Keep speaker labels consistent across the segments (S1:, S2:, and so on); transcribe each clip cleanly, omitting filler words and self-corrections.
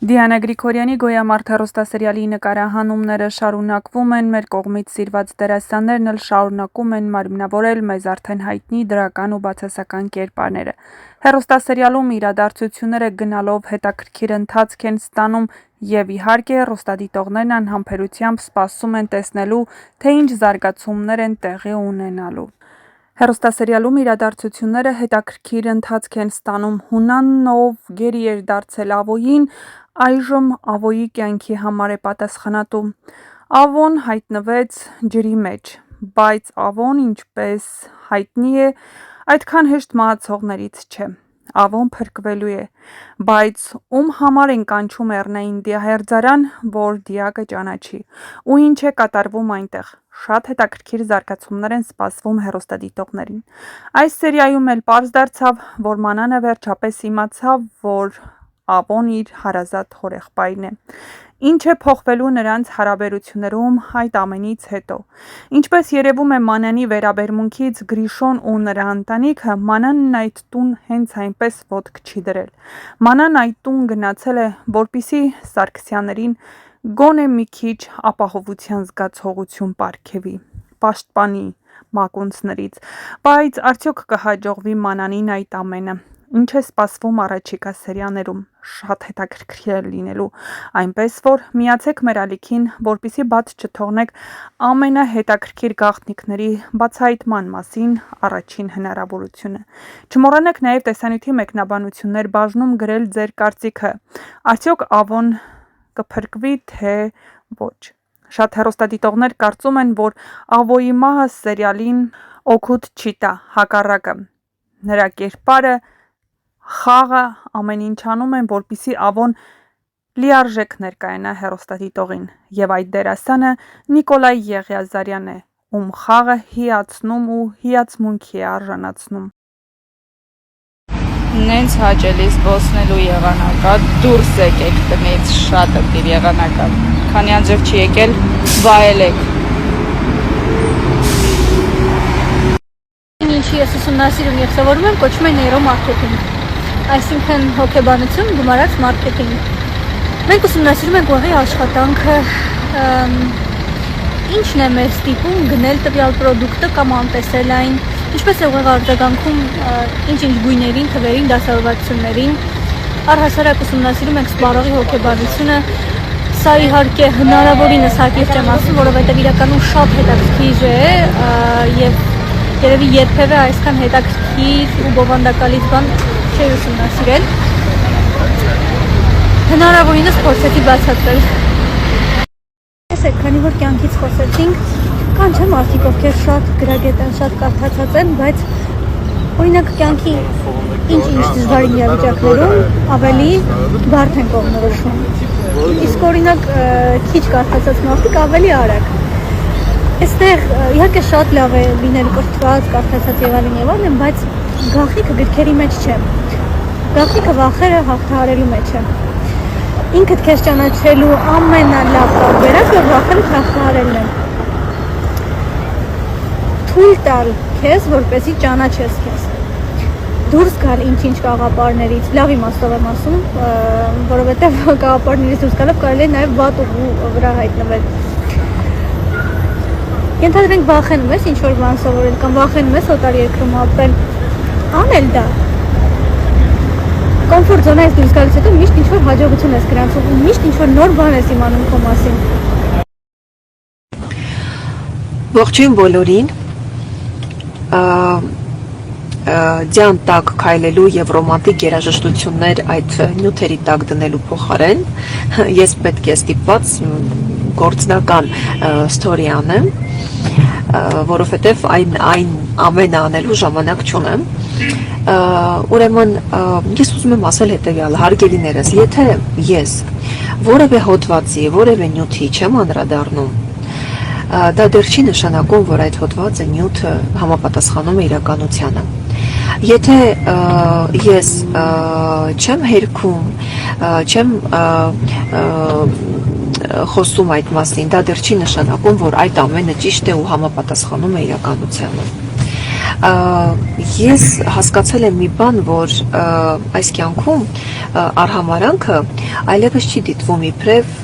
S1: Դիանա Գրիգորյանի «Գոյամարտ» հեռուստասերիալի նկարահանումները շարունակվում են, մեր կողմից սիրված դերասաններն էլ շարունակում են մարմնավորել մեզ արդեն հայտնի դրական ու բացասական կերպարները։ Հեռուստասերիալում իրադարձությունները գնալով հետաքրքիր ընթացք են ստանում և իհարկե հեռուստադիտողներն անհամբերությամբ սպասում են տեսնելու, թե ինչ զարգացումներ են տեղի ունենալու։ Հեռուստասերիալում իրադարձությունները հետաքրքիր ընթացք են ստանում։ Հունանն, ով գերի էր դարձել Ավոյին, այժմ Ավոյի կյանքի համար է պատասխանատու։ Ավոն հայտնվեց ջրի մեջ, բայց Ավոն, ինչպես հայտնի է, այդքան հեշտ մահացողներից չէ։ Ավոն փրկվելու է, բայց ում համար են կանչում Էռնային դիահերձարան, որ դիակը ճանաչի, ու ինչ է կատարվում այնտեղ։ Շատ հետաքրքիր զարգացումներ են սպասվում հեռուստադիտողներին։ Այս սերիայում էլ պարզ դարձավ, որ Մանանը վերջապես իմացավ, որ Ավոն իր հարազատ հորեղբայրն է։ Ինչ է փոխվելու նրանց հարաբերություններում այդ ամենից հետո։ Ինչպես երևում է Մանանի վերաբերմունքից, Գրիշոն ու նրա ընտանիքը, Մանանն այդ տուն հենց այնպես ոտք չի դրել։ Մանան այդ տուն գնացել է, որպեսզի Սարգսյաններին գոնե մի քիչ ապահովության զգացողություն պարգևի, պաշտպանի մակունցներից, բայց արդյոք կհաջողվի Մանանին այդ ամենը։ Ինչ է սպասվում առաջիկա սերիաներում, շատ հետաքրքիր է լինելու, այնպես որ միացեք մեր ալիքին, որպեսզի բաց չթողնեք ամենահետաքրքիր գաղտնիքների բացահայտման մասին առաջին հնարավորությունը։ Չմոռանաք նաև տեսանյութի մեկնաբանություններ բաժնում գրել ձեր կարծիքը, արդյոք Ավոն կփրկվի, թե ոչ։ Շատ հեռուստադիտողներ կարծում են, որ Ավոյի մահը սերիալին օգուտ չի տա, հակառակը։ Նրա կերպարը, խաղը ամեն ինչ անում են, որպեսզի Ավոն լիարժեք ներկայանա հեռուստադիտողին, և այդ դերասանը Նիկոլայ Եղիազարյանն է, ում խաղը հիացնում ու հիացմունքի է արժանացնում։
S2: Նենց հաճելի զբոսնելու եղանակ ա, դուրս եկեք տնից, շատ ըտիր եղանակ ա, քանի անձև չի եկել, վայելեք։
S3: Ինչի ես ուսումնասիրում և սովորում եմ, կոչվում է նեյրոմարքեթինգ, այսինքն հոգեբանություն գումարած մարքեթինգ։ Մենք ուսումնասիրում ենք ուղղի աշխատանքը, ինչն է մեզ ստիպում գնել տվյալ պրոդուկտը կամ անտեսել այն, ինչպես է ուղղի արձագանքում ինչ-ինչ գույներին, թվերին, դասավորվածություններին։ Առհասարակ ուսումնասիրում ենք սպառողի հոգեբանությունը, սա իհարկե հնարավորինս հակիրճ եմ ասում, որովհետև իրականում շատ հետաքրքիր է և երևի երբևէ այսքան հետաքրքիր ու բովանդակալից բան չէի ուսումնասիրել։ Հնարավորինս փորձեցի բացատրել։ Տեսեք, քանի որ կյանքից խոսեցինք, կան չէ մարդիկ, ովքեր շատ գրագետ են, շատ կարդացած են, բայց օրինակ կյանքի ինչ-ինչ դժվար իրավիճակներում ավելի բարդ են կողմնորոշվում։ Իսկ օրինակ քիչ կարդացած մարդիկ ավելի արագ։ Այստեղ իհարկե շատ լավ է լինել կրթված, կարդացած եւ այլն, բայց գաղտնիքը գրքերի մեջ չէ։ Գաղտնիքը վախերը հաղթահարելու մեջ է։ Ինքդ քեզ ճանաչելու ամենալավ տարբերակը վախերը հաղթահարելն է։ Թույլ տալ քեզ, որպեսզի ճանաչես քեզ։ Դուրս գալ ինչ-ինչ կաղապարներից, լավ իմաստով եմ ասում, որովհետև կաղապարներից դուրս գալով կարելի է նաև վատ ուղու վրա հայտնվել։ Ենթադրենք վախենում ես ինչ-որ բան սովորել կամ վախենում ես օտար երկրում ապրել, անել դա։ Կոմֆորտ զոնայից դուրս գալուց հետո միշտ ինչ-որ հաջողություն ես գրանցում ու միշտ ինչ-որ նոր բան ես իմանում քո մասին։
S4: Ողջույն բոլորին, ձյան տակ քայլելու և ռոմանտիկ երաժշտություններ այդ նյութերի տակ դնելու փոխարեն ես պետք է ստիպված գործնական ստորի անեմ, որովհետև այն ամենը անելու ժամանակ չունեմ։ Ուրեմն ես ուզում եմ ասել հետևյալը, հարգելիներս, եթե ես որևէ հոդվածի, որևէ նյութի չեմ անդրադառնում, դա դեռ չի նշանակում, որ այդ հոդվածը նյութը համապատասխանում է իրականությանը։ Եթե ես չեմ հերքում, չեմ խոսում այդ մասին, դա դեռ չի նշանակում, որ այդ ամենը ճիշտ է ու համապատասխանում է իրականությանը։ Ես հասկացել եմ մի բան, որ այս կյանքում արհամարանքը այլևս չի դիտվում իբրև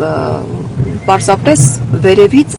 S4: պարզապես վերևից